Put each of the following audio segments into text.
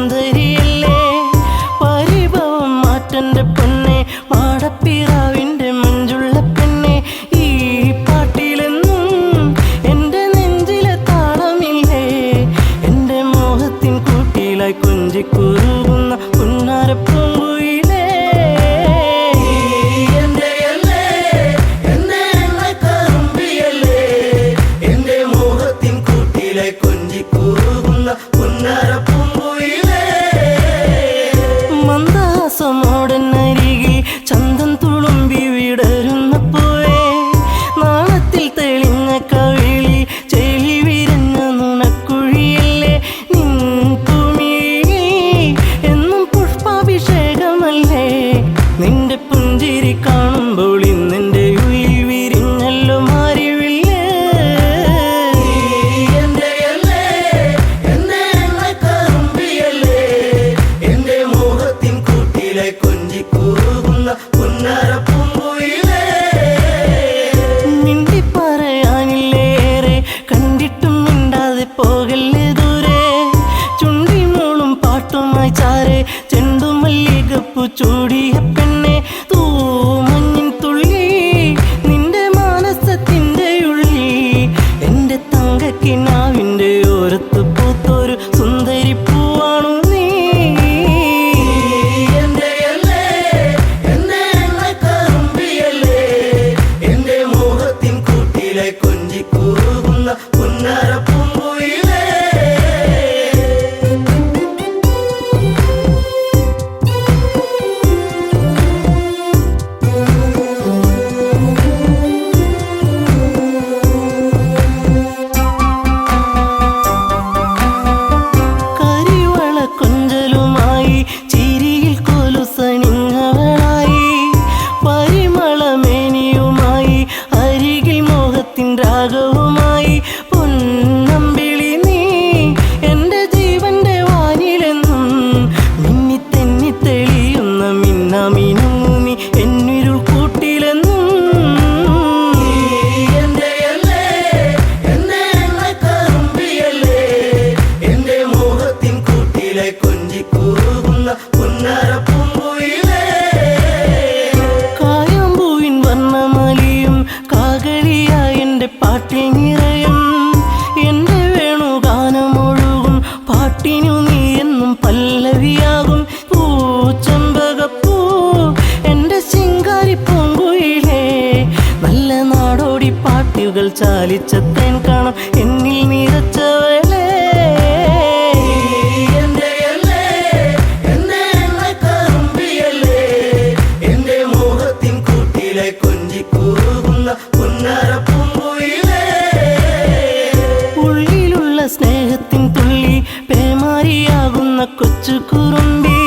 സുന്ദരിയല്ലേ പരിഭവം മാറ്റന്റെ പൊന്നെ മാടപ്പിറാവിന്റെ മഞ്ചുള്ള പെണ്ണെ ഈ പാട്ടിലെന്നും എൻ്റെ നെഞ്ചിലെ താളമില്ലേ എൻ്റെ മോഹത്തിൻ കൂട്ടിലായി കൊഞ്ചിക്കുറുകുന്ന പുന്നാരപ്പൂങ്കുയിലേ മന്ദഹാസമോടനരികിൽ ചന്തം തുളുമ്പി വിടരുന്ന പൂവേ നാളത്തിൽ തെളിഞ്ഞ കവിളിൽ ചെളി വിരഞ്ഞ നുണക്കുഴിയല്ലേ നിൻ ഭൂമിയിൽ എന്നും പുഷ്പാഭിഷേകമല്ലേ നിന്റെ പുഞ്ചിരി കാണുമ്പോൾ ഇന്നെൻ്റെ ഉയിൽ വിരിഞ്ഞല്ലോ മാറിവില്ലേ മിണ്ടി പറയാനില്ലേറെ കണ്ടിട്ടും മിണ്ടാതെ പോകല്ലേ ദൂരെ ചുണ്ടി മൂളും പാട്ടുമായി ചാരെ ചെണ്ടുമല്ലികപ്പൂ ചൂടിയ പെണ്ണെ തൂമഞ്ഞിൻ തുള്ളി നിന്റെ മാനസത്തിൻ്റെ ഉള്ളിൽ എൻ്റെ തങ്കക്കിനാവിൻ്റെ ഓരത്ത് പൂത്തൊരു സുന്ദരി പൂവാണു നീ കരിവള കൊഞ്ചലുമായി ചിരിയിൽ കൊലുസണിഞ്ഞവളായി പരിമളമേനിയുമായി അരികിൽ മോഹത്തിൻ രാഗവുമായി പൊന്നമ്പിളി നീ എൻ്റെ ജീവന്റെ വാനിലെന്നും മിന്നി തെന്നി തെളിയുന്ന മിന്നാമിനുങ്ങുമി എന്നിരുൾ കൂട്ടിലെന്നും കായാമ്പൂവിൻ വർണ്ണമലിയും കാകളിയായ എൻ്റെ പാട്ടിൽ നിറയും എൻ്റെ വേണുഗാനമൊഴുകും പാട്ടിനു നീ എന്നും പല്ലവിയാകും പൂച്ചെമ്പകപ്പൂ എൻ്റെ ശിങ്കാരി പൂങ്കുയിലേ നല്ല നാടോടി പാട്ടുകൾ ചാലിച്ച തേൻ കാണാം എന്നിൽ നിറച്ചവളേ ഉള്ളിലുള്ള സ്നേഹത്തിൻ തുള്ളി പേമാരിയാകുന്ന കൊച്ചു കുറുമ്പി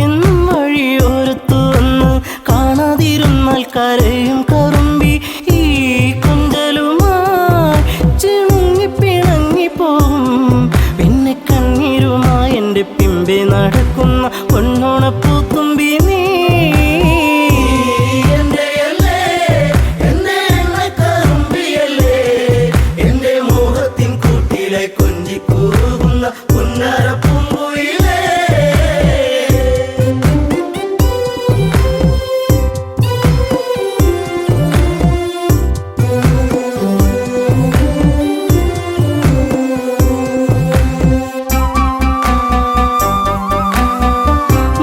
എന്നും വഴിയോരത്തു വന്ന് കാണാതിരുന്നാൽ കരയും കറുമ്പി ഈ കൊഞ്ചലുമായി ചിണുങ്ങി പിണങ്ങി പോകും പിന്നെ കണ്ണീരുമായി എൻ്റെ പിമ്പെ നടക്കുന്ന പൊന്നോണപ്പൂത്തുമ്പി നീ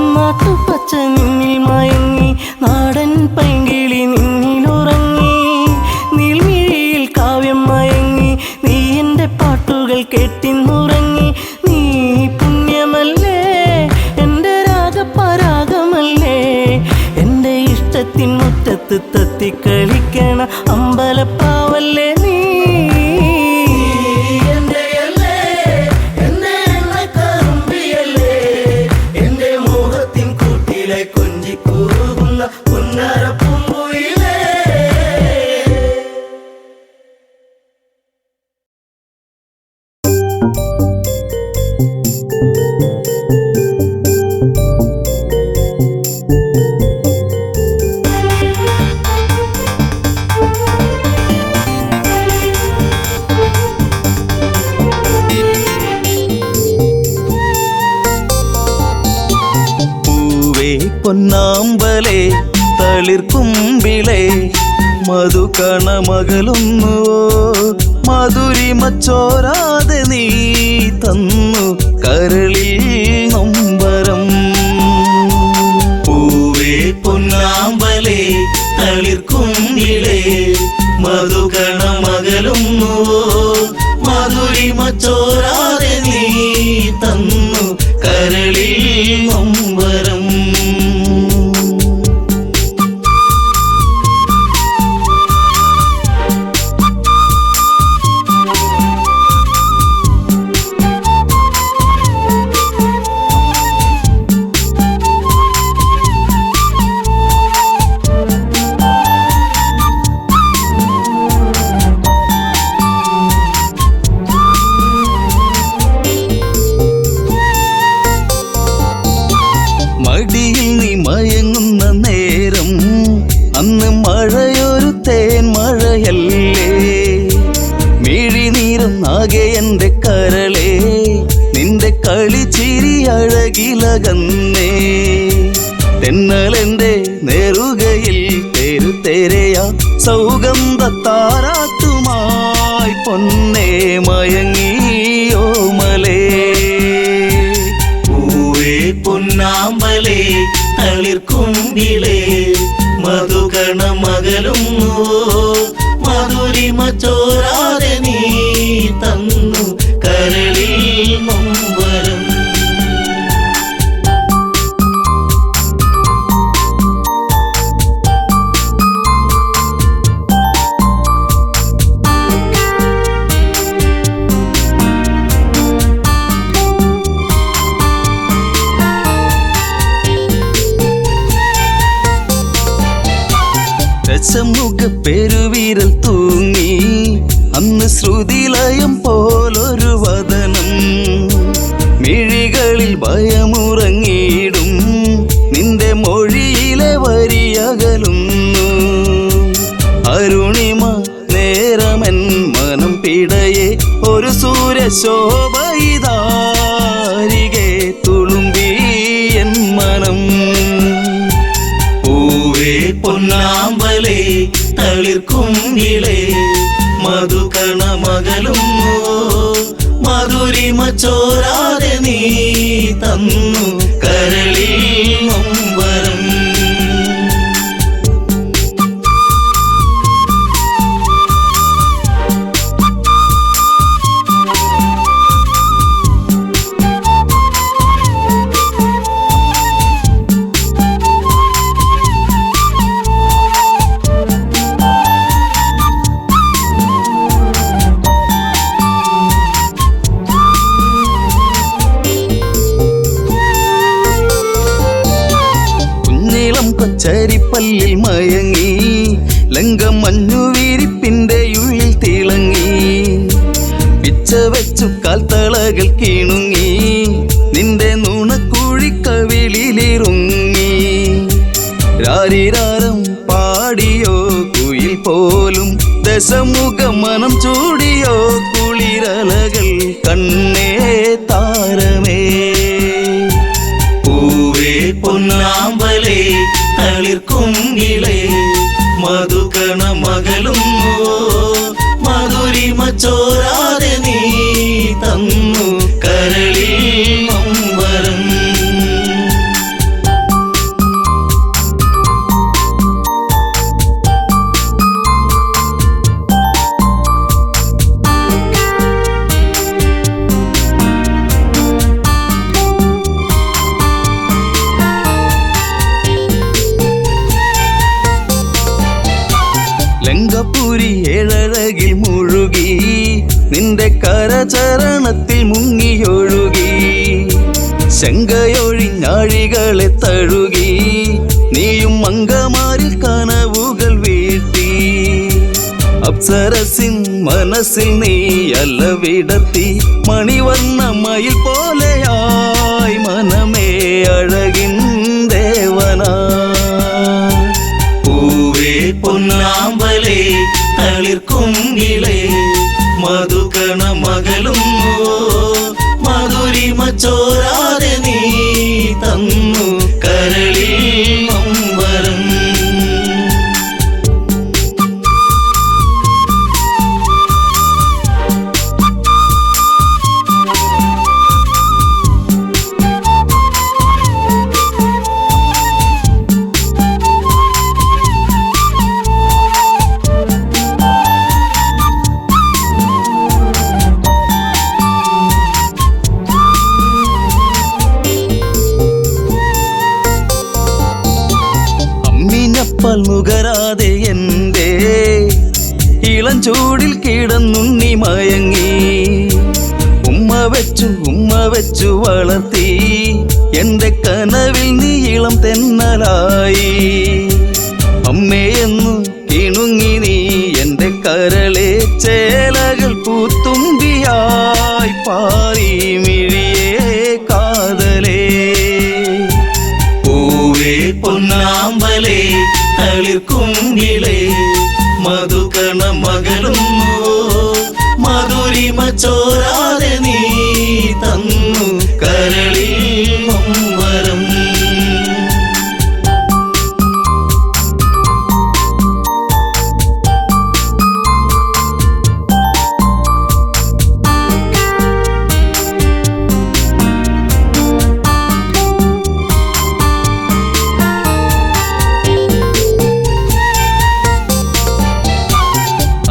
നാട്ടുപച്ച നിന്നിൽ മയങ്ങി നാടൻ പൈങ്കിളി നിന്നിലുറങ്ങി നീൽമിഴിയിൽ കാവ്യം മയങ്ങി നീ എൻ്റെ പാട്ടുകൾ കേട്ടിന്നുറങ്ങി നീ പുണ്യമല്ലേ എൻ്റെ രാഗപരാഗമല്ലേ എൻ്റെ ഇഷ്ടത്തിൻ മുറ്റത്ത് തത്തിക്കളിക്കണ അമ്പലപ്പാവല്ലേ നീ പൊന്നാമ്പലേ തളിർക്കുമ്പിളേ മധുകണമകലുന്നുവോ മധുരിമ ചോരാതെ നീ തന്നു കരളിൽ നൊമ്പരം പൂവേ പൊന്നാമ്പലേ തളിർക്കുമ്പിളേ മധുകണമകലുന്നുവോ മധുരിമ ചോരാതെ നീ തന്നു കരളിൽ നൊമ്പരം മടിയിൽ നീ മയങ്ങുന്ന നേരം അന്ന് മഴയൊരു തേൻ മഴയല്ലേ മിഴിനീരുന്നാകെ എൻ്റെ കരളേ നിന്റെ കളിച്ചിരി അഴകിലകന്നേ തെന്നലെൻ്റെ നേറുകയിൽ തെരുതെരയാ സൗഗന്ധ താരാട്ടുമായി പൊന്നേ മയങ്ങിയോ മലേ പൊന്നാമ്പലേ തളിർക്കുമ്പിളേ മധുകണമകലുന്നുവോ മധുരിമ ചോരാതെ നീ തന്നു കരളിൽ നൊമ്പരം ദശമുഖ പെരുവിരൽ തൂങ്ങി അന്ന് ശ്രുതിലയം പോലൊരു വദനം മിഴികളിൽ ഭയമുറങ്ങിയിടും നിന്റെ മൊഴിയിലെ വരിയകലുന്നു അരുണിമ നേരമൻ മനം പിടയെ ഒരു സൂര്യശോഭയിതാരികെ തുളുമ്പി എൻ മനം പൂവേ പൊന്നാമ്പലേ തളിർക്കുമ്പിളേ മധുകണമകലുന്നുവോ മധുരിമ ചോരാതെ നീ തന്നു കരളിൽ നൊമ്പരം കൊച്ചരിപ്പല്ലിൽ മയങ്ങി ലങ്കമഞ്ഞുവിരിപ്പിന്റെ ഉള്ളിൽ തിളങ്ങി പിച്ച വെച്ചു കാൽത്തളകൾ കിണുങ്ങി നിന്റെ നുണക്കുഴിക്കവിളിലിറുങ്ങി രാരിരാരം പാടിയോ കുയിൽ പോലും ദശമുഖ മനം ചൂടിയോ കുളിരലകൾ കണ്ണേ താരമേ പൂവേ പൊന്നാമ്പലേ തളിർക്കുമ്പിളേ മധുകണമകലുന്നുവോ മധുരിമ ചോരാതെ നീ തന്നു കരളിൽ നൊമ്പരം ലങ്കപുരി ഏഴഴകിൽ മുഴുകി നിന്റെ കരചരണത്തിൽ മുങ്ങിയൊഴുകി ശങ്കയൊഴിഞ്ഞാഴികളെ തഴുകി നീയും അങ്കമാരിൽ കനവുകൾ വീഴ്ത്തി അപ്സരസിൻ മനസ്സിൽ നീ അല്ല വിടത്തി മണിവർണ്ണ മയിൽ പോലെയായി മനമേ അഴകിൻ ദേവനാ പൂവേ പൊന്നാമ്പലേ തളിർക്കുമ്പിളേ മധുകണമകലുന്നുവോ മധുരിമ ചോരാതെ നീ തന്നു കരളിൽ പാൽ നുകരാതെ എൻ്റെ ഇളം ചൂടിൽ കിടന്നുണ്ണി മയങ്ങി. ഉമ്മ വെച്ചു വളർത്തി എൻ്റെ കനവിൽ നീ ഇളം തെന്നലായി. അമ്മയെന്നു കിണുങ്ങി നീ എൻ്റെ കരളെ ചേലകൾ പൂത്തുമ്പിയായി പാറി മിഴിയേ കാതലേ. പൂവേ പൊന്നാമ്പലേ തളിർക്കുങ്കിലേ മധുകണ മകളുന്നു മധുരിമ ചോരാതെ നീ തന്നു കരളിൽ മമ്പരം.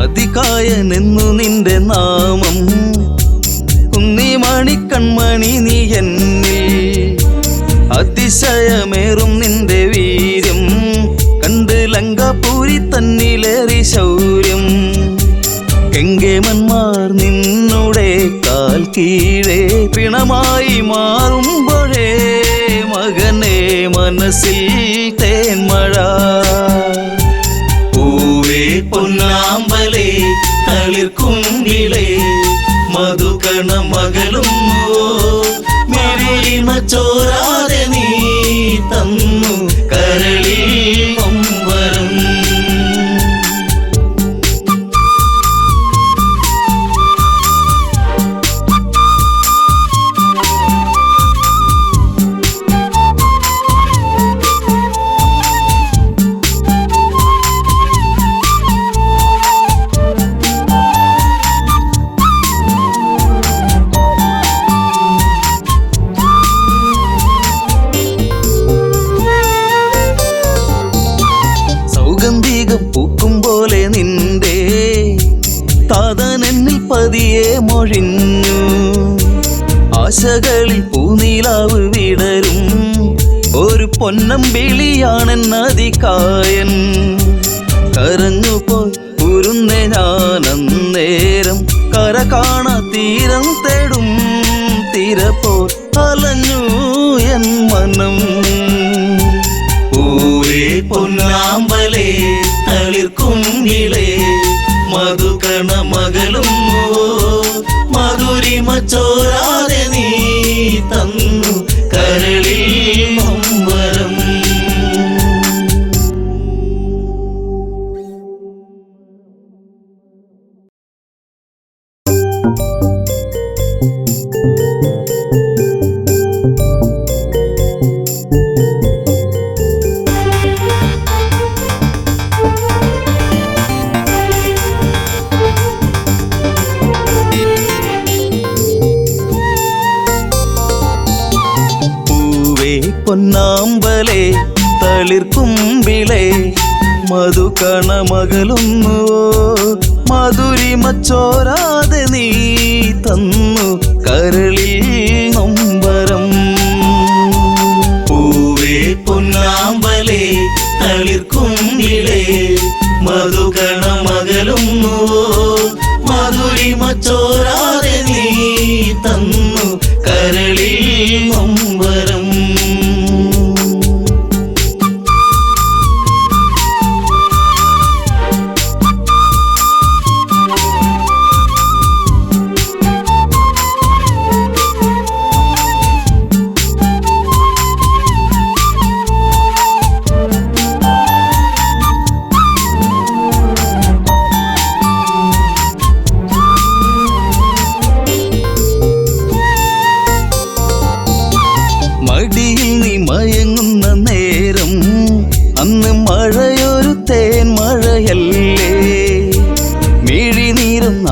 അതികായനെന്നു നിന്റെ നാമം കുന്നിമണി കൺമണി നീ എന്നിൽ. അതിശയമേറും നിന്റെ വീര്യം കണ്ട് ലങ്കാപൂരി തന്നിലേറി ശൗര്യം. കെങ്കേമന്മാർ നിന്നുടെ കാൽ കീഴേ പിണമായി മാറുമ്പോഴേ മകനെ മനസ്സിൽ തേന്മഴ. പൂവേ പൊന്നാമ്പലേ തളിർക്കുങ്കിലേ മധുകണ മകളും മെറിമ ചോരാതെ നീ തന്നു കരളിൽ മമ്പരം. സൗഗന്ധികം പൂക്കും പോലെ നിന്റെ താതനെന്നിൽ പതിയെ മൊഴിഞ്ഞു. ആശകളിൽ പൂനീലാവ് വിടരും ഒരു പൊന്നമ്പിളിയാണെന്നതികായൻ. കരഞ്ഞുപോയി ഉരുന്നെ ഞാനന്നേരം കര കാണാ തീരം തേടും തിരപ്പോ അലഞ്ഞു എൻ മനം. പൂവേ പൊന്നാമ്പലേ തളിർക്കുങ്കിലേ മധുകണ മകളും മധുരിമ ചോരാതെ നീ തന്നു കരളിൽ മമ്പരം. പൊന്നാമ്പലേ തളിർക്കുമ്പിളേ മധുകണ മകളുന്നു മധുരിമ ചോരാതെ നീ തന്നു കരളിൽ നൊമ്പരം. പൂവേ പൊന്നാമ്പലേ തളിർക്കുങ്കിലേ മധുകണ മകളുന്നു മധുരിമ ചോരാതെ നീ തന്നു കരളിൽ നൊമ്പരം.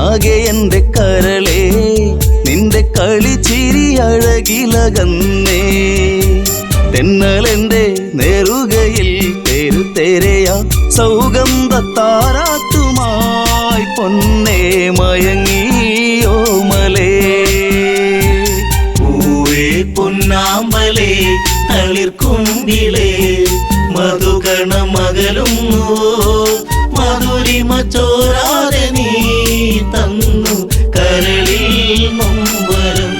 ആകെ എൻ്റെ കരളേ നിന്റെ കളിച്ചിരി അഴകിലകന്നേ തെന്നലെൻ്റെ നേറുകയിൽ തെരുതെരയാ സൗഗന്ധത്താരാട്ടുമായി പൊന്നേ മയങ്ങിയോ മലേ പൂവേ പൊന്നാമ്പലേ തളിർക്കുമ്പിളേ മധുകണമകലുന്നു മധുരിമ ചോരാതെ നീ തന്നു കരളിൽ നൊമ്പരം.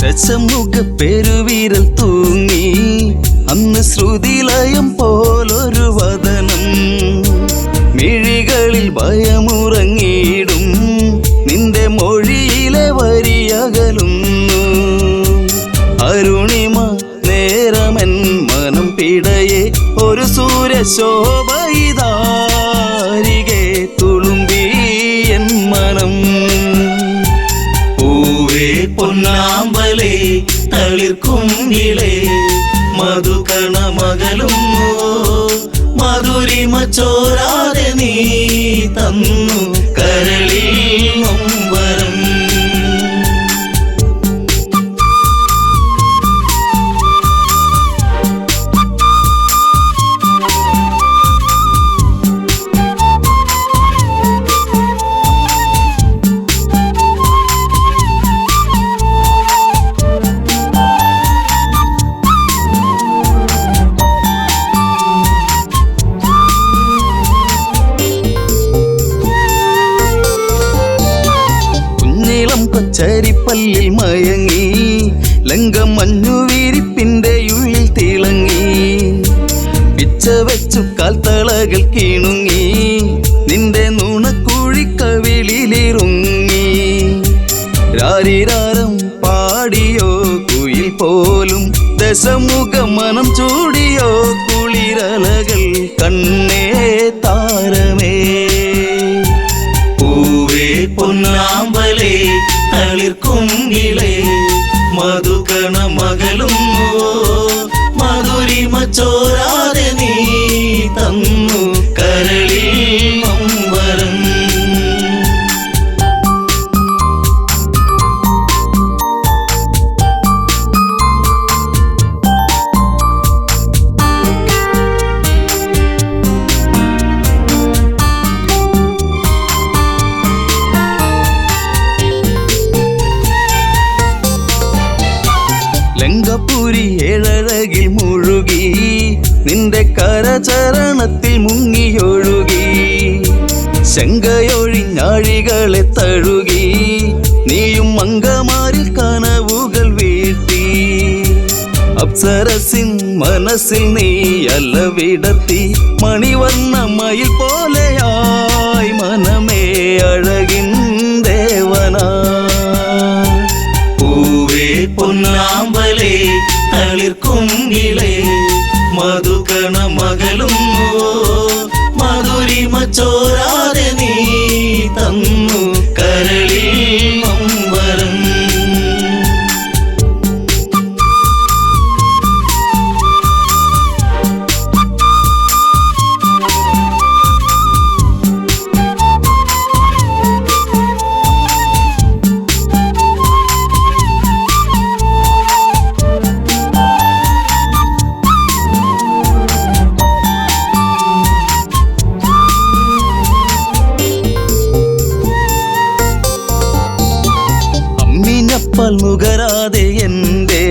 ദശമുഖ പെരുവിരൽ തൂങ്ങി അന്ന് ശ്രുതിലയം പോലൊരു വദനം, മിഴികളിൽ ഭയമുറങ്ങിയിടും നിന്റെ മൊഴിയിലെ വരിയകലുന്നു. അരുണിമ നേരമൻ മനം പിടയെ ഒരു സൂര്യശോഭയിതാരികെ തുളുമ്പി എൻ മനം. പൂവേ പൊന്നാമ്പലേ തളിർക്കുമ്പിളേ മധുകണമകലുന്നു മധുരിമ ചോരാതെ നീ തന്നു കരളിൽ നൊമ്പരം. കൊച്ചരിപ്പല്ലിൽ മയങ്ങി ലങ്കം മഞ്ഞുവിരിപ്പിന്റെ ഉള്ളിൽ തിളങ്ങി, പിച്ച വെച്ചു കാൽത്തളകൾ കിണുങ്ങി നിന്റെ നുണക്കുഴിക്കവിളിലിറുങ്ങി. രാരിരാരം പാടിയോ കുയിൽ പോലും ദശമുഖ മനം ചൂടിയോ കുളിരലകൾ കണ്ണേ താരമേ. പൂവേ പൊന്നാമ്പലേ തളിർക്കുമ്പിളേ മധുകണമകലുന്നു മധുരിമ ചോരാതെ നീ തന്നു കരളിൽ നൊമ്പരം. ലങ്കപുരി ഏഴഴകിൽ മുഴുകി നിന്റെ കരചരണത്തിൽ മുങ്ങിയൊഴുകി, ശങ്കയൊഴിഞ്ഞാഴികളെ തഴുകി നീയും മങ്കമാരിൽ കനവുകൾ വീഴ്ത്തി. അപ്സരസിൻ മനസ്സിൽ നീ അല്ല വിടത്തി മണിവർണ്ണ മയിൽ പോലെയായി മനമേ അഴകിൻ ദേവനാ. പൂവേ പൊന്നാമ്പലേ തളിർക്കുമ്പിളേ മധുകണമകലുന്നു മധുരിമ ചോരാതെ നീ തന്നു കരളിൽ നൊമ്പരം. അമ്മിഞ്ഞപ്പാൽ നുകരാതെ എൻ്റെ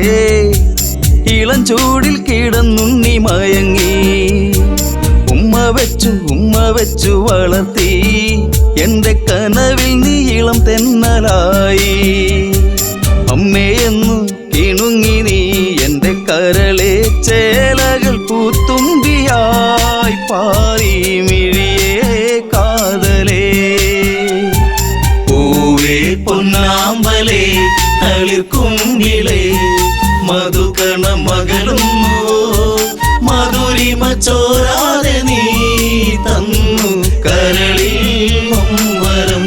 ഇളം ചൂടിൽ കിടന്നുണ്ണി മയങ്ങി, ഉമ്മ വെച്ചു വളർത്തി എൻ്റെ കനവിൽ നീ ഇളം തെന്നലായി. അമ്മയെന്നു കിണുങ്ങി നീ എൻ്റെ കരളെ ചേലകൾ പൂത്തുമ്പിയായി പാറി മിഴിയേ കാതലേ. പൂവേ പൊന്നാമ്പലേ തളിർക്കുമ്പിളേ മധുകണമകലുന്നു മധുരിമ ചോരാതെ നീ തന്നു കരളിൽ നൊമ്പരം.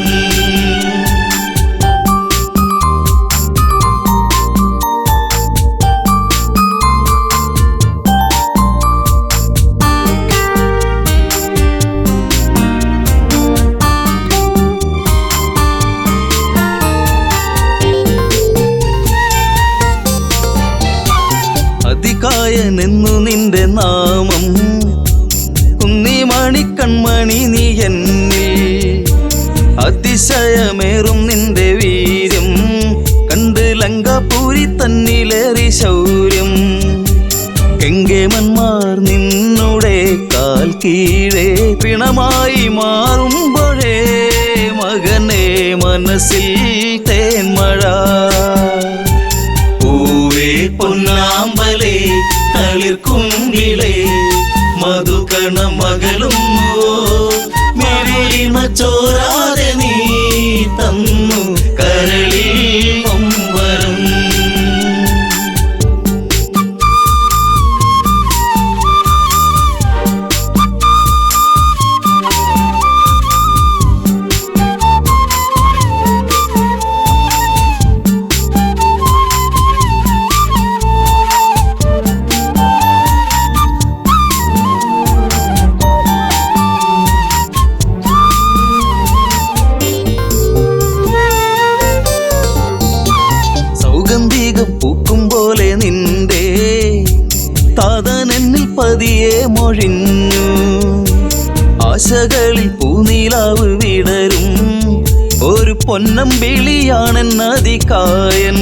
അതിശയനെന്നു നിന്റെ നാമം കുന്നിമണി കൺമണി നീ എന്നിൽ അതിശയമേറും നിന്റെ വീര്യം കണ്ട് ലങ്കാപുരി തന്നിലേറി ശൗര്യം കെങ്കേമന്മാർ നിന്നുടെ കാൽ കീഴേ പിണമായി മാറുമ്പോഴേ മകനെ മനസ്സിൽ തേന്മഴ പൂവേ പൊന്നാമ്പലേ തളിർക്കുങ്കിലേ മധുകണ മകളും മെഴിമ ചോരാതെ നീ തന്നു കരളിൽ നൊമ്പരം സൗഗന്ധികം പൂക്കും പോലെ നിന്റെ താതനെന്നിൽ പതിയെ മൊഴിഞ്ഞു ആശകളിൽ പൂനീലാവ് വിടരും ഒരു പൊന്നമ്പിളിയാണെന്നതികായൻ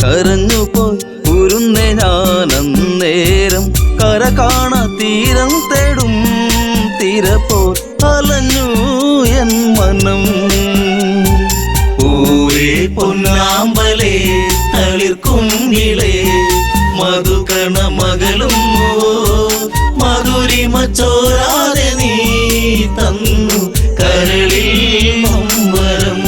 കരഞ്ഞുപോയി ഉരുന്നെ ഞാനന്നേരം കര കാണാ തീരം തേടും തിരപ്പോ അലഞ്ഞു എൻ മനം പൂവേ പൊന്നാമ്പലേ തളിർക്കുങ്കിലേ മധുകണ മകളും മധുരിമ ചോരാതെ നീ തന്നു കരളിൽ നൊമ്പരം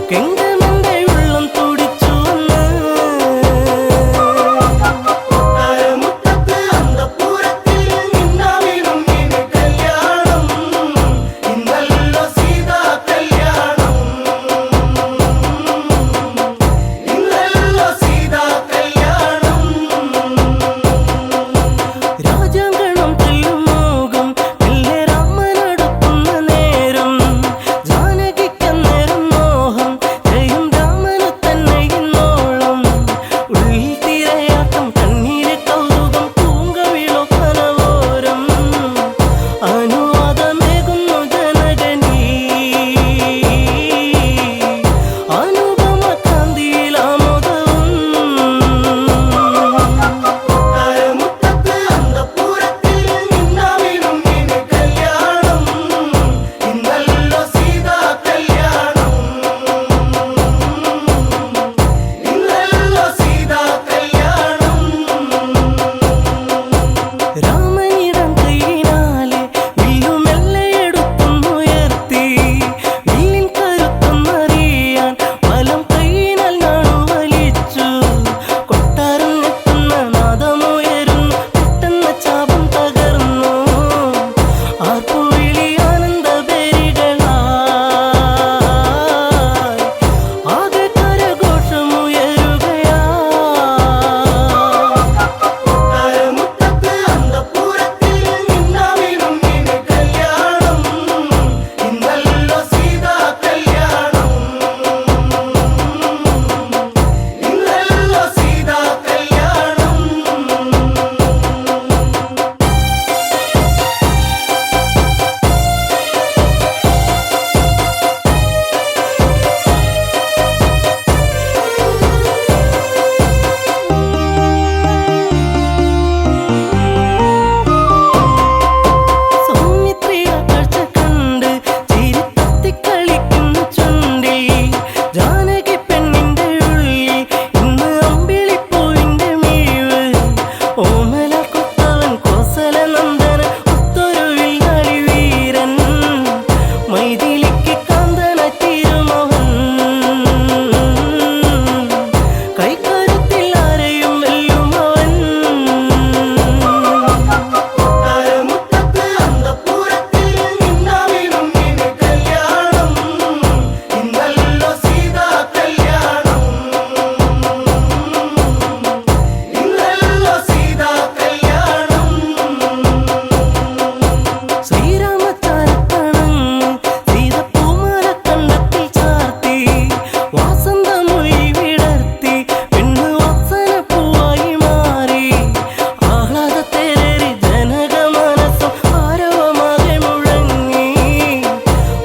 കെങ്കമെന്റെ ഉള്ളം തുടിച്ചു വന്ന് താരമുറ്റത്ത് അന്തഃപുരത്തിൽ നിന്നാവിനും ഇനി കല്യാണം ഇന്നല്ലോ സീതാ കല്യാണം ഇന്നല്ലോ സീതാ കല്യാണം രാജാങ്കണം തെല്ലും മോകം മെല്ലെ രാമനടുക്കുന്ന നേരം ജാനകിക്കന്നേരം മോഹം ജയം രാമനു തന്നെ ഇന്നോളം ഉള്ളിൽ തിരയാട്ടം കണ്ണീരെ കൗതുകം പൂങ്കവിളോ കനവോരം അനുവാദമേകുന്നു ജനകനീ അനുപമ കാന്തിയിലാമോദവും താരമുറ്റത്ത് അന്തഃപുരത്തിൽ നിന്നാവിനും ഇനി കല്യാണം ഇന്നല്ലോ സീതാ കല്യാണം ഇന്നല്ലോ സീതാ കല്യാണം രാമനിടം കൈയിനാലെ വില്ലുമെല്ലെ എടുത്തുയർത്തി വില്ലിൻ കരുത്തൊന്നറിയാൻ വലം കൈയിനാൽ നാണു വലിച്ചു കൊട്ടാരം ഞെട്ടുന്ന നാദമുയരുന്നു പെട്ടെന്ന ചാപം തകർന്നു ആർപ്പുവിളി ആനന്ദബേരികളായി ആകെ കരഘോഷമുയരുകയാ താരമുറ്റത്ത് അന്തഃപുരത്തിൽ നിന്നാവിനും ഇനി കല്യാണം ഇന്നല്ലോ സീതാ കല്യാണം ഇന്നല്ലോ സീതാ കല്യാണം സൗമിത്രിയ കാഴ്ച കണ്ട് ചിരി തത്തിക്കളിക്കുന്നു ചുണ്ടിൽ ജാനകി പെണ്ണിന്റെ ഉള്ളിൽ ഇന്ന് അമ്പിളിപ്പൂവിന്റെ മിഴിവ് ഓമല കൊത്തവൻ കോസല നന്ദന ഒത്തൊരു വില്ലാളി വീരൻ മൈഥിലിക്ക് കാന്തന തിരുമോഹൻ കൈക്കരുത്തിൽ ആരെയും വെല്ലുമവൻ താരമുറ്റത്ത് അന്തഃപുരത്തിൽ നിന്നാവിനും ഇനി കല്യാണം ഇന്നല്ലോ സീതാ കല്യാണം ഇന്നല്ലോ സീതാ കല്യാണം ശ്രീരാമചാരത്തണങ്ങ് സീത പൂമാല കണ്ടത്തിൽ ചാർത്തി വാസന്തമൊഴി വിടർത്തി പെണ്ണ് വാസന പൂവായി മാറി ആഹ്ലാദത്തേറി ജനക മനസ്സും ആരവമാകെ മുഴങ്ങി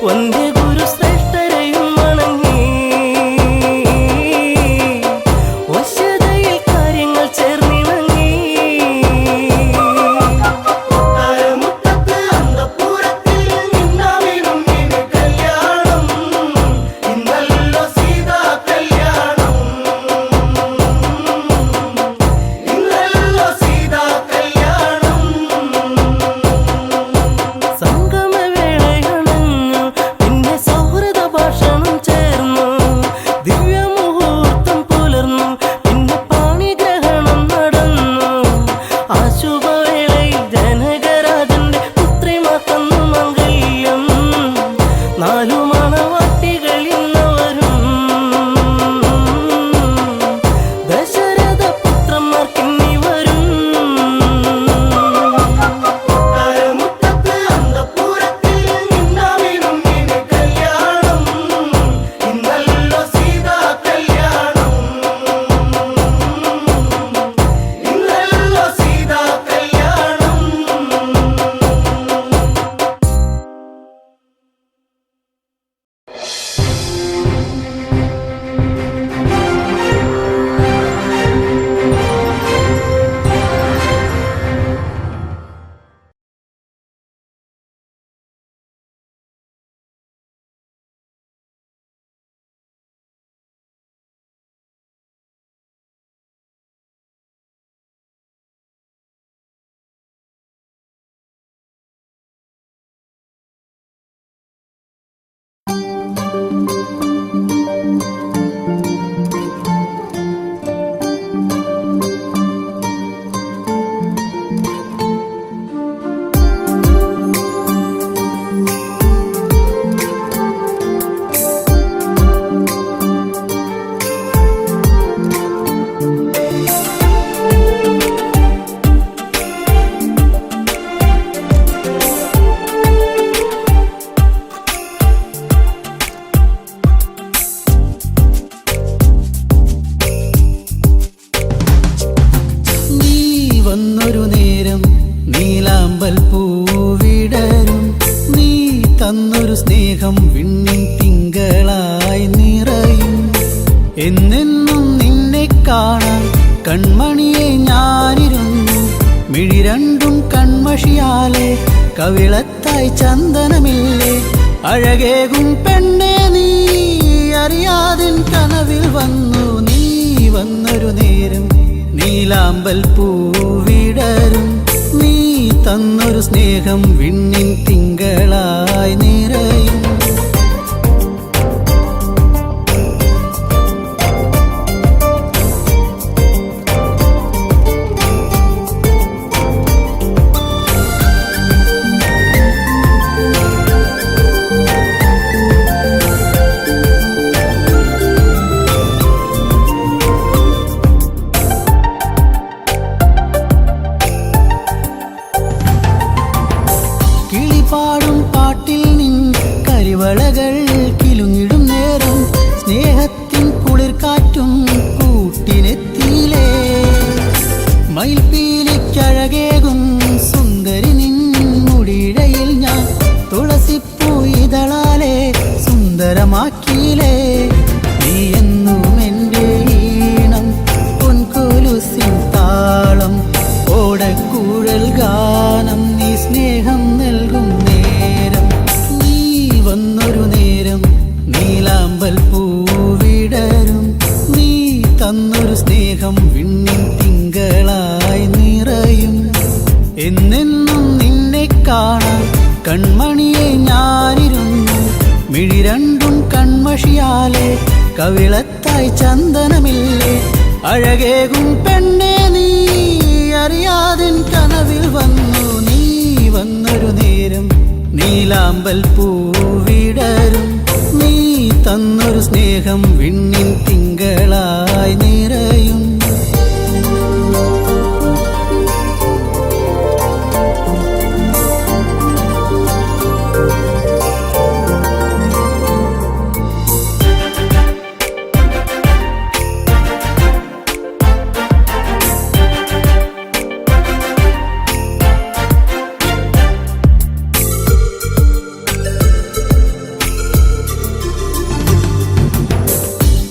വന്ദേ ഗുരു ശ്രേഷ്ഠരെയും വണങ്ങി വശ്യതയിൽ കാര്യങ്ങൾ ചേർന്നിണങ്ങി താരമുറ്റത്ത് അന്തഃപുരത്തിൽ നിന്നാവിനും ഇനി കല്യാണം ഇന്നല്ലോ സീതാ കല്യാണം ഇന്നല്ലോ സീതാ കല്യാണം സംഗമവേളയണഞ്ഞു തന്നൊരു സ്നേഹം വിണ്ണിൻ തിങ്കളായി നിറയും. എന്നെന്നും നിന്നെ കാണാൻ കൺമണിയെ ഞാനിരുന്നു. മിഴി രണ്ടും കൺമഷിയാലെ കവിളത്തായി ചന്ദനമില്ലേ. അഴകേകും പെണ്ണെ നീ അറിയാതിൻ കനവിൽ വന്നു. നീ വന്നൊരു നേരം നീലാമ്പൽ പൂവിടരും. നീ തന്നൊരു സ്നേഹം വിണ്ണിൻ തിങ്കളായി നിറയും. കിളിപാടും പാട്ടിൽ നിൻ കരിവളകൾ കിലുങ്ങിടും നേരം സ്നേഹത്തിൻ കുളിർക്കാറ്റും കൂട്ടിനെത്തിയിലേ. മയിൽപ്പീലിക്കഴകേകും സുന്ദരി നിൻ മുടിയിഴയിൽ ഞാൻ തുളസിപ്പൂ ഇതളാലെ സുന്ദരമാക്കിയിലേ. നീ എന്നും എൻ്റെ ഈണം പൊൻകൊലുസിൻ താളം ഓടക്കൂഴൽ ഗാനം. നീ സ്നേഹം നൽകും നേരം നീ വന്നൊരു നേരം നീലാമ്പൽ പൂവിടരും. നീ തന്നൊരു സ്നേഹം വിണ്ണിൻ തിങ്കളായി നിറയും. എന്നെന്നും നിന്നെ കാണാൻ കൺമണിയെ ഞാനിരുന്നു. മിഴി രണ്ടും കൺമഷിയാലെ കവിളത്തായി ചന്ദനമില്ലേ. അഴകേകും പെണ്ണെ നീ അറിയാതിൻ കനവിൽ വന്നു. നീ വന്നൊരു നേരം നീലാമ്പൽ പൂവിടരും. നീ തന്നൊരു സ്നേഹം വിണ്ണിൻ തിങ്കളായി നിറയും.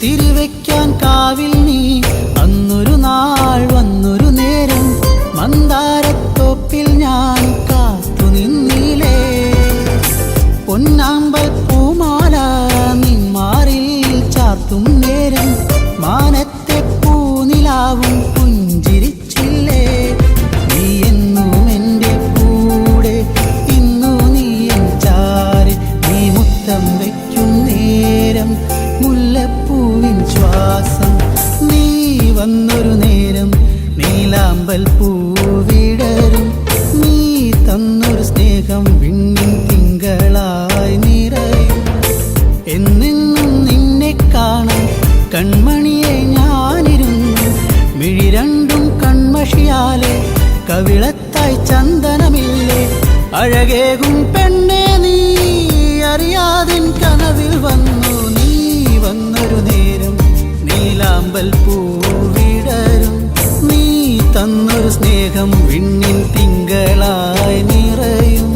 തിരിവെക്കാൻ കാവിൽ നീ അന്നൊരു നാൾ വന്നൊരു നേരം മന്ദാരത്തോപ്പിൽ ഞാൻ കാത്തു നിന്നിലേ. പൊന്നാമ്പൽ പൂമാല നിന്മാറിൽ ചാർത്തും നേരം മാനത്തെ പൂനിലാവും പുഞ്ചിരിച്ചില്ലേ. നീ എന്നും എൻ്റെ കൂടെ ഇന്നു നീ എൻ ചാരെ. നീ മുത്തം വയ്ക്കും നേരം മുല്ലപ്പൂവിൻ ശ്വാസം. നീ വന്നൊരു നേരം നീലാമ്പൽ പൂവിടരും. നീ തന്നൊരു സ്നേഹം വിണ്ണിൻ തിങ്കളായി നിറയും. എന്നെന്നും നിന്നെ കാണാൻ കൺമണിയെ ഞാനിരുന്നു. മിഴി രണ്ടും കൺമഷിയാലെ കവിളത്തായി ചന്ദനമില്ലേ. അഴകേകും പെണ്ണെ നീ അറിയാതിൻ കനവിൽ വന്നു. നീ വന്നൊരു നേരം നീലാമ്പൽ പൂവിടരും. നീ തന്നൊരു സ്നേഹം വിണ്ണിൻ തിങ്കളായി നിറയും.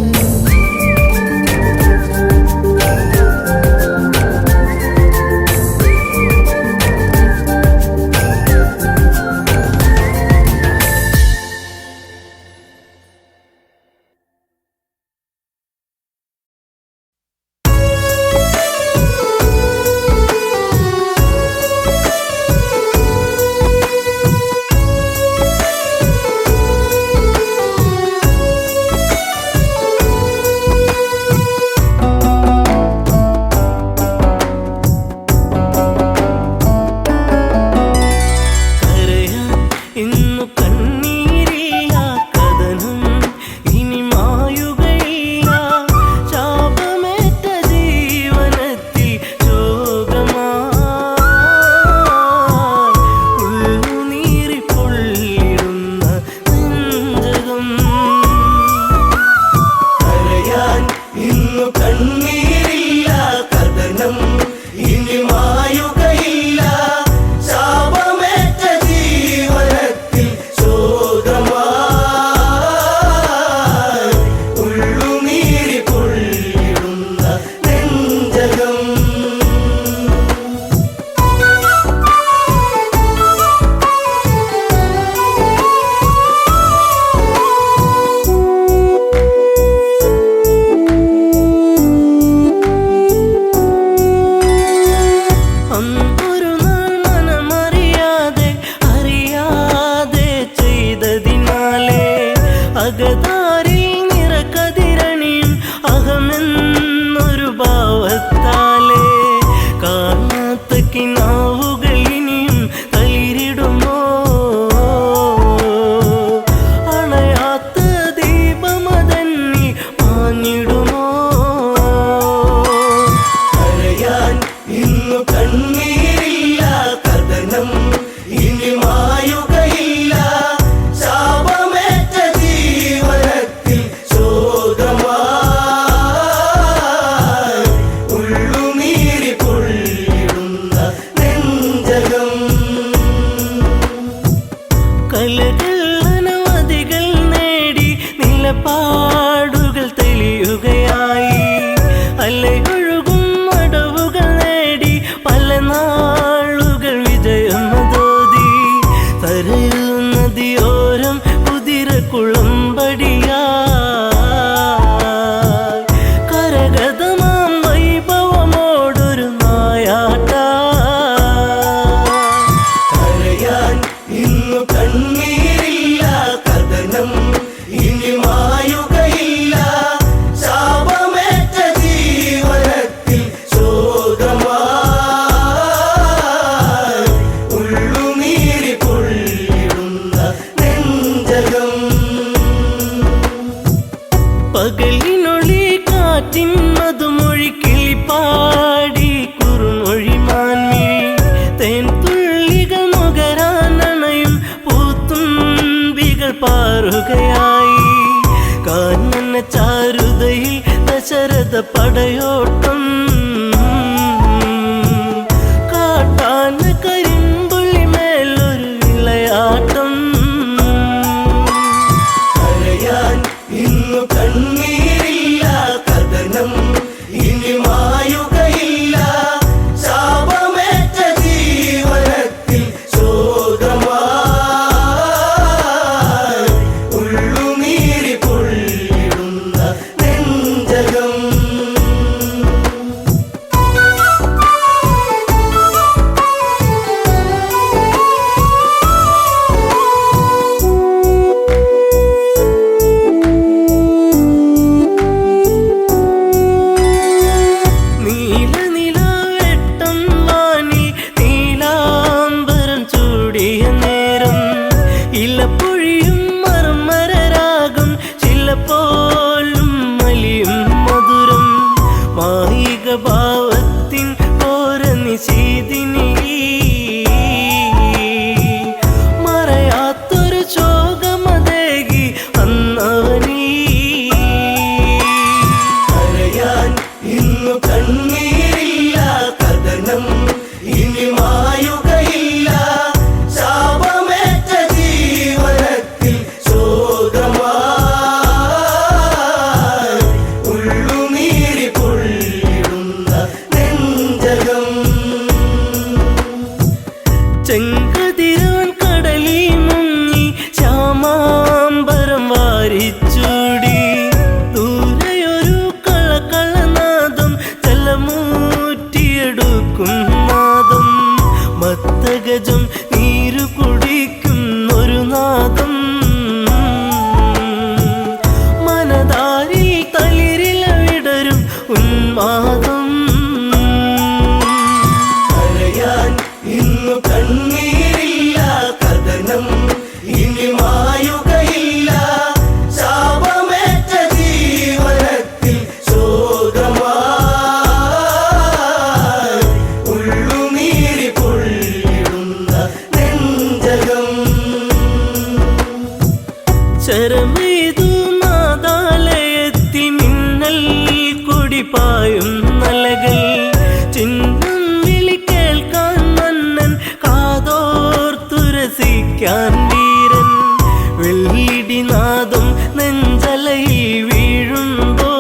മായിക ഭാവത്തിൻ ഓര നിശീതിനി മറയാത്തൊരു ശോകമതേകി അന്നവനീ കരയാൻ ഇന്നു കണ്ണീരില്ല കഥനം ഇനി മായുകയില്ല ശാപമേറ്റ ജീവനത്തിൽ ശോകമായി ഉള്ളുനീരി പൊള്ളിടുന്ന നെഞ്ചകം ചെങ്കതിരാൻ കടലി മുങ്ങി ശ്യാമാംബരം വാരിച്ചൂടി ദൂരെയൊരു കളകളനാദം ജലമൂറ്റിയെടുക്കും നാദം മത്തഗജം നീരു കുടിക്കുന്നൊരു നാദം മനതാരിൽ തളിരില വിടരും ഉന്മാദം കരയാൻ ഇന്നു കണ്ണീരില്ല കഥനം ഇനി മായുകയില്ല ശാപമേറ്റ ജീവനത്തിൽ ശോകമായി ഉള്ളുനീരി പൊള്ളിടുന്ന നെഞ്ചകം ശരമേതു നാദാലയത്തിൽ മിന്നൽ കുടിപ്പായും നലകൾ ചിഹ്നം വിളി കേൾക്കാൻ മന്നൻ കാതോർത്തുരസിക്കാൻ വീരൻ വെള്ളിടിനാദം നെഞ്ചലയിൽ വീഴുമ്പോ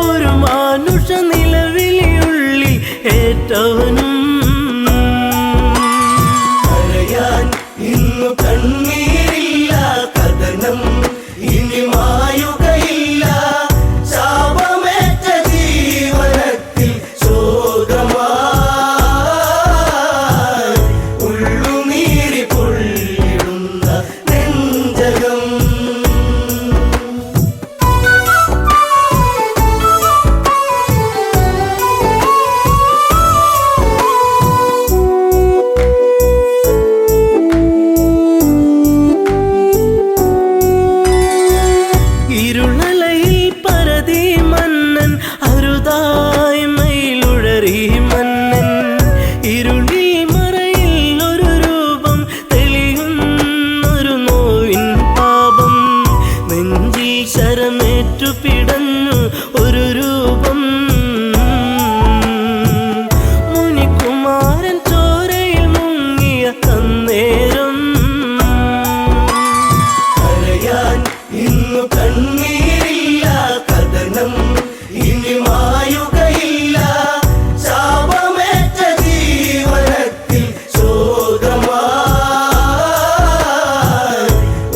ഒരു മാനുഷ നിലവിളിയുള്ളിൽ ഏറ്റവനും കരയാൻ ഇന്നു കണ്ണീരില്ല കഥനം ഇനി മായുകയില്ല ശാപമേറ്റ ജീവനത്തിൽ ശോകമായി ഉള്ളുനീരി പൊള്ളിടുന്ന നെഞ്ചകം ഇരുളലയിൽ പരതി മന്നൻ അരുതായി മയിലുഴറി മന്നൻ ഇരുളിൽ മറയിൽ ഒരു രൂപം തെളിയുന്നൊരു നോവിൻ പാപം നെഞ്ചിൽ ശരമേറ്റു പിടഞ്ഞു ഒരു രൂപം മുനികുമാരൻ ചോരയിൽ മുങ്ങിയ അന്നേരം കരയാൻ ഇന്നു കണ്ണീരില്ല കഥനം ഇനി മായുകയില്ല ശാപമേറ്റ ജീവനത്തിൽ ശോകമായി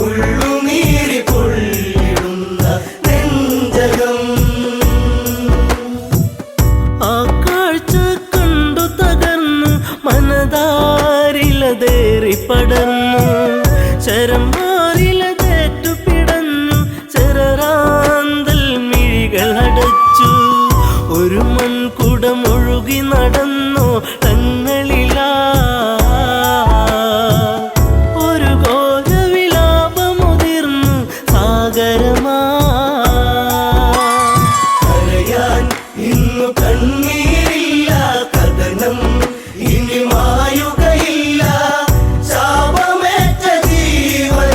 ഉള്ളുനീരി പൊള്ളിടുന്ന നെഞ്ചകം ആ കാഴ്ച കണ്ടു തകർന്നു മനതാരിലതേറി പടർന്നു ശരമാറിലതേറ്റു പിടഞ്ഞു ചെറാന്തൽ മിഴികൾ അടച്ചു ഒരു മൺകുടമൊഴുകി നടന്നു തങ്ങളിലാ ഒരു ഘോരവിലാപമുതിർന്നു സാഗരമാ കരയാൻ ഇന്നു കണ്ണീരില്ല കഥനം ഇനി മായുകയില്ല ശാപമേറ്റ ജീവന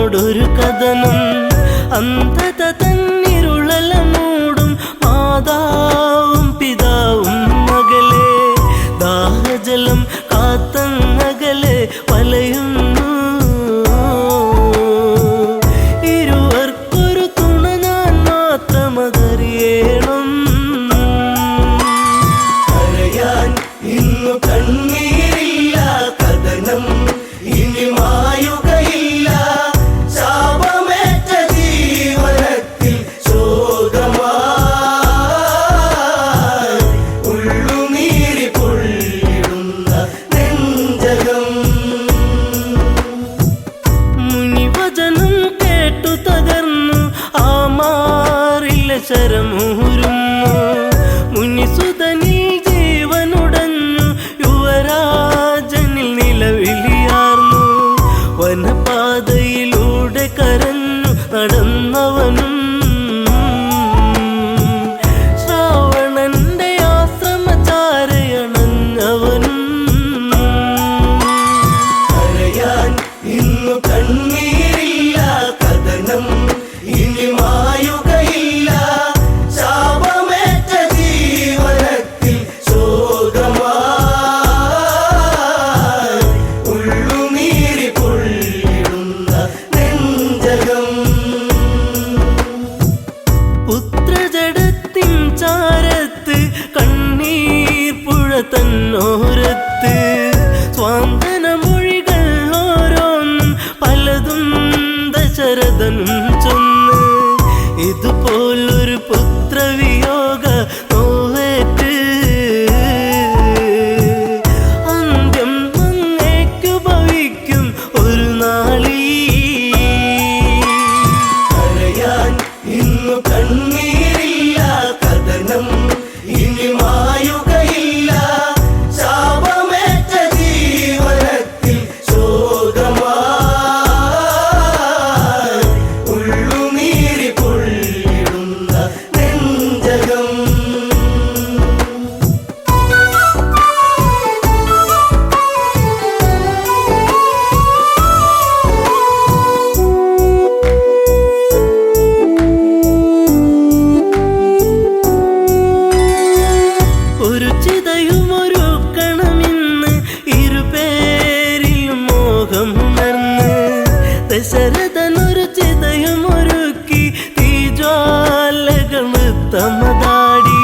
എന്നോടൊരു കഥനം അന്ധത തന്നിരുളല മൂടും മാതാവും പിതാവും മകളെ ദാഹജലം കാത്തങ്ങകലെ വലയുന്നു ഇരുവർക്കൊരു തുണ ഞാൻ മാത്രമതറിയണം കരയാൻ ഇന്നു കണ്ണീരില്ല കഥനം ഇനി മായുകയില്ല ശാപമേറ്റ ജീവനത്തിൽ ശോകമായി ഉള്ളുനീരി പൊള്ളിടുന്ന നെഞ്ചകം മുനിവചനം കേട്ടു തകർന്നു ആ മാറിലെ ശരമൂരുന്നു മുനിസുതനിൽ ജീവനുടഞ്ഞു യുവരാജനിൽ നിലവിളിയാർന്നു വനപാതയിലൂടെ കരഞ്ഞു നടന്നവനും ശ്രാവണന്റെ ആശ്രമചാരയണഞ്ഞവനും കരയാൻ ഇന്നു കണ്ണീരില്ല കഥനം ഇനി മായുകയില്ല ശാപമേറ്റ ജീവനത്തിൽ ശോകമായി ഉള്ളുനീരി പൊള്ളിടുന്ന നെഞ്ചകം പുത്രജടത്തിൻ ചാരത്ത് കണ്ണീർ പുഴ തന്നോരത്ത് സ്വാന്തന മൊഴികൾ ഓരോന്നും പലതും ദശരഥനും ചൊന്ന് ഇതുപോലൊരു പുത്രവിയോഗ നോവേറ്റ് അന്ത്യം അങ്ങേക്കു ഭവിക്കും ഒരു നാളീ കരയാൻ ഇന്നു കണ്ണീരില്ല കഥനം ഇനി മായുകയില്ല ശാപമേറ്റ ജീവനത്തിൽ ശോകമായി ഉള്ളുനീരി പൊള്ളിടുന്ന നെഞ്ചകം ഒരു ചിതയുമൊരുക്കണമെന്ന് ഇരുപേരിലും മോഹമുണർന്ന് ദശരഥനൊരു ചിതയുമൊരുക്കി തീജ്വാലകൾ നൃത്തമതാടി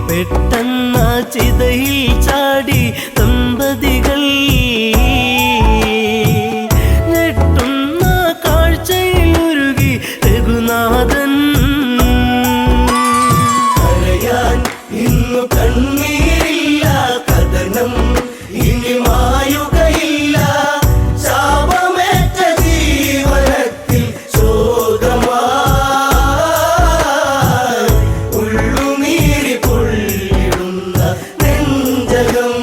പെട്ടെന്ന ചിതയിൽ ചാടി ദമ്പതികൾ ഞെട്ടുന്ന കാഴ്ചയിലുരുകി രഘുനാഥൻ കരയാൻ ഇന്നു കണ്ണീരില്ല കഥനം ഇനി മായുകയില്ല ശാപമേറ്റ ജീവനത്തിൽ ശോകമായി ഉള്ളുനീരി പൊള്ളിടുന്ന നെഞ്ചകം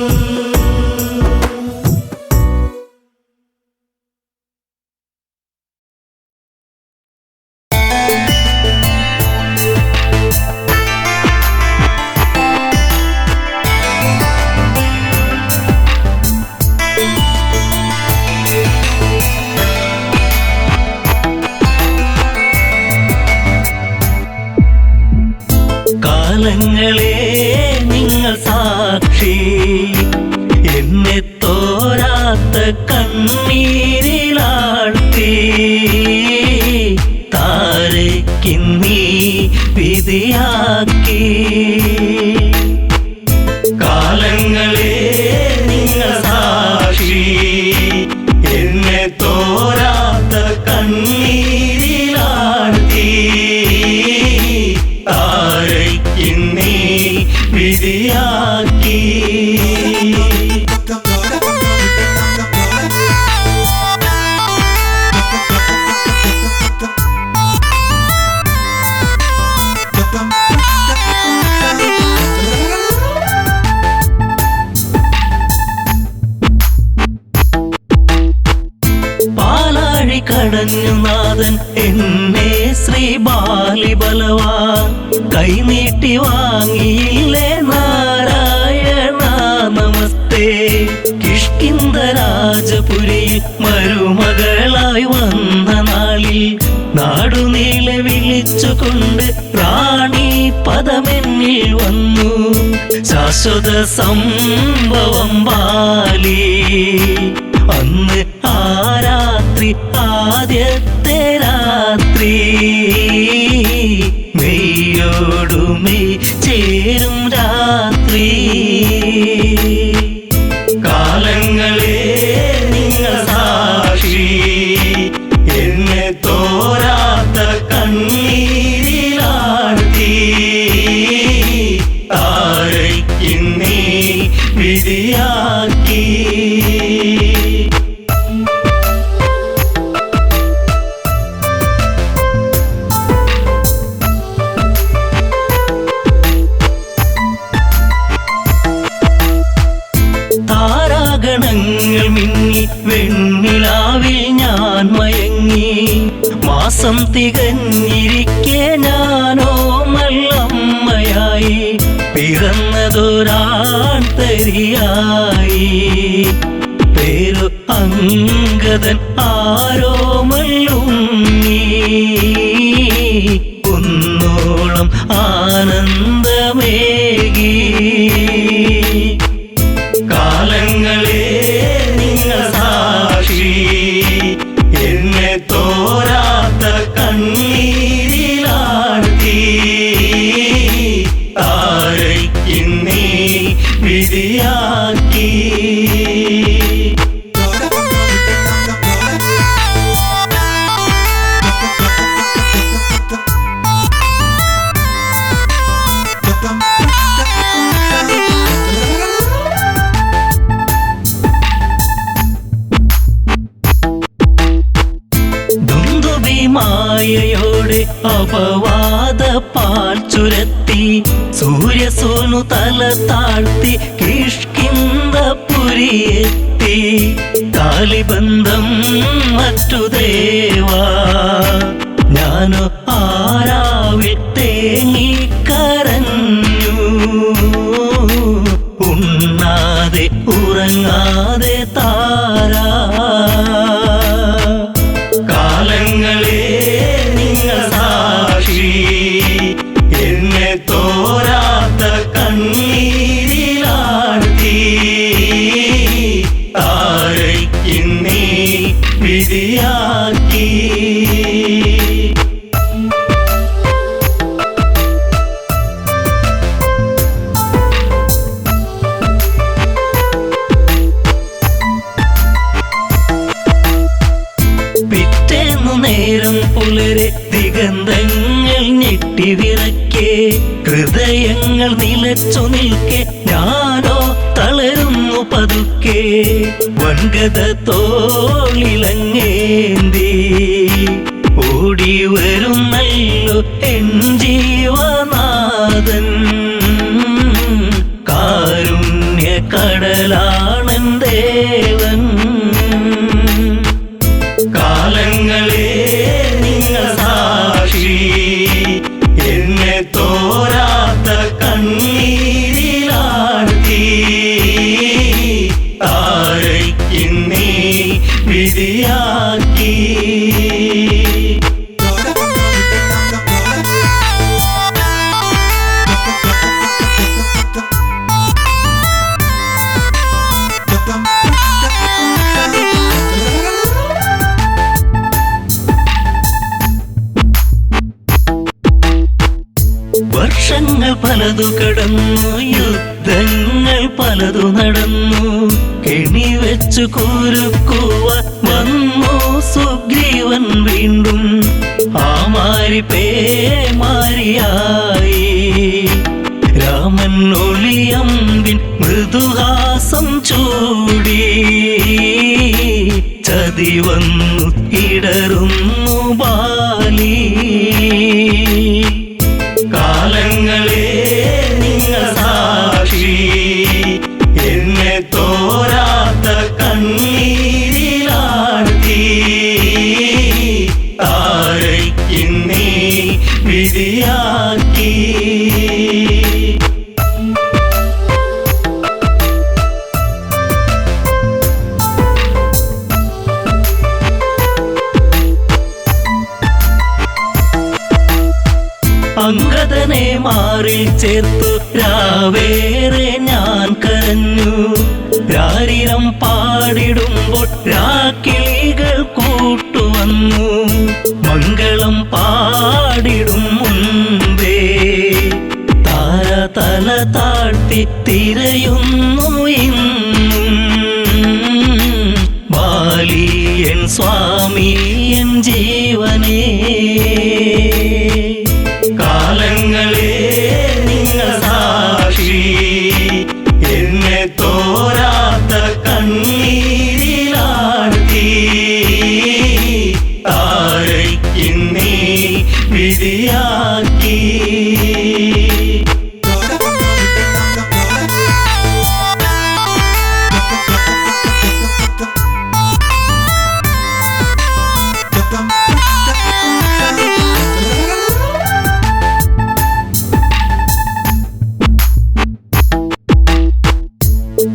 കാലങ്ങളെ നിങ്ങൾ സാക്ഷി എന്നെ തോരാത്ത കണ്ണീരിലാഴ്ത്തി താരയ്ക്കിന്നീ വിധിയാക്കി കാലങ്ങളെ നിങ്ങൾ സാക്ഷി എന്നെ തോരാത്ത കണ്ണീരിലാഴ്ത്തി താരയ്ക്കിന്നീ വിധിയാക്കി പാലാഴി കടഞ്ഞു നാഥൻ എന്നെ ശ്രീ ബാലിബലവാ കൈനീട്ടി വാങ്ങിയില്ലേ നാരായണ നമസ്തേ കിഷ്കിന്ധ രാജപുരിയിൽ മരുമകളായി വന്ന നാൾ നാടുനീളെ വിളിച്ചുകൊണ്ട് റാണി പദമെന്നിൽ വന്നു. ശാശ്വത സംഭവം ബാലി. അന്ന് ആ രാത്രി ആദ്യത്തെ രാത്രി മെയ്യോടുമെയ് ചേരും രാത്രി. കാലങ്ങളെ നിങ്ങൾ സാക്ഷി, എന്നെ തോരാത്ത കണ്ണീരിലാഴ്ത്തി താരയ്ക്കിന്നീ വിധിയാക്കി. താരാഗണങ്ങൾ മിന്നി വെണ്ണിലാവിൽ ഞാൻ മയങ്ങി. മാസം തികഞ്ഞിരിക്കെ ഞാനോ മല്ലമ്മയായി. പിറന്നതൊരാൺ തരിയായി. പേരു അങ്കദൻ ആരോ മല്ലുണ്ണി. കുന്നോളം ആനന്ദമേകി. കാലങ്ങളെ നിങ്ങൾ സാക്ഷി, എന്നെ തോരാത്ത കണ്ണീരിലാഴ്ത്തി താരയ്ക്കിന്നീ വിധിയാക്കി. മായയോടെ അപവാദ പാൽ ചുരത്തി. സൂര്യസോനു തല താഴ്ത്തി കിഷ്കിന്ധപുരിയെത്തി. കാലിബന്ധം മറ്റു ദേവാ, ഞാനോ ആരാവിൽ തേങ്ങിക്കരഞ്ഞു. ഉണ്ണാതെ ഉറങ്ങാതെ താരാ. കാലങ്ങളെ നിങ്ങൾ സാക്ഷി, എന്നെ തോരാത്ത കണ്ണീരിലാഴ്ത്തി താരയ്ക്കിന്നീ വിധിയാക്കി. നേരം പുലരെ ദിഗന്ധങ്ങൾ ഞെട്ടിവിറക്കെ. ഹൃദയങ്ങൾ നിലച്ചു നിൽക്കെ ഞാനോ തളരുന്നു പതുക്കെ. വൻഗത തോളിലങ്ങേന്തി ഓടി വരുന്നല്ലോ എൻ ജീവനാഥൻ. കാരുണ്യ കടലാണൻ ദേവൻ. കാലങ്ങളെ നിങ്ങൾ സാക്ഷി, എന്നെ തോരാത്ത കണ്ണീരിലാഴ്ത്തി താരയ്ക്കിന്നീ വിധിയാക്കി. വർഷങ്ങൾ പലതു കടന്നു, യുദ്ധങ്ങൾ പലതു നടന്നു. കെണി വെച്ചു കുരുക്കുവാൻ വന്നു സുഗ്രീവൻ വീണ്ടും. ആ മാരി പേമാരിയായി. രാമൻ ഒളിയമ്പിൻ മൃദുഹാസം ചൂടി. ചതി വന്നു ഇടറുന്നു ബാലി. കാലങ്ങളെ നിങ്ങൾ സാക്ഷി, എന്നെ തോരാത്ത കണ്ണീരിലാഴ്ത്തി താരയ്ക്കിന്നീ വിധിയാക്കി. പ്രിയതനെ മാറിൽ ചേർത്തു രാവേറെ ഞാൻ കരഞ്ഞു. രാരിരം പാടിടുമ്പോൾ രാക്കിളികൾ കൂട്ടുവന്നു. മംഗളം പാടിടും മുൻപേ താര തല താഴ്ത്തി തിരയുന്നു ഇന്നും. ബാലിയൻ സ്വാമി എൻ ജീവനേ, കാലങ്ങളെ നിങ്ങൾ സാക്ഷി. എന്നെ തോരാത്ത കണ്ണീരിലാഴ്ത്തി താരയ്ക്കിന്നീ വിധിയാക്കി.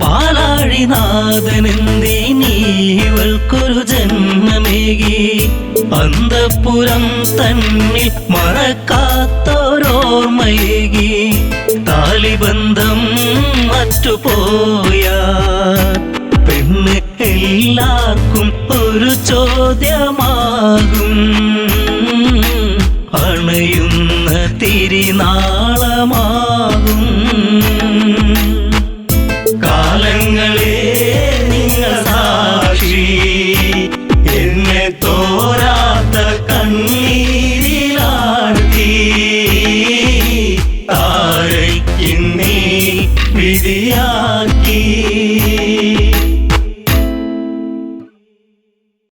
പാലാഴിനാഥനെന്തിനീവൾക്കൊരു ജന്മമേകി. അന്തഃപുരം തന്നിൽ മറക്കാത്തോരോർമ്മയേകി. താലിബന്ധം മറ്റുപോയ പെണ്ണ് എല്ലാവർക്കും ഒരു ചോദ്യമാകും. അണയുന്ന തിരിനാളമാകും.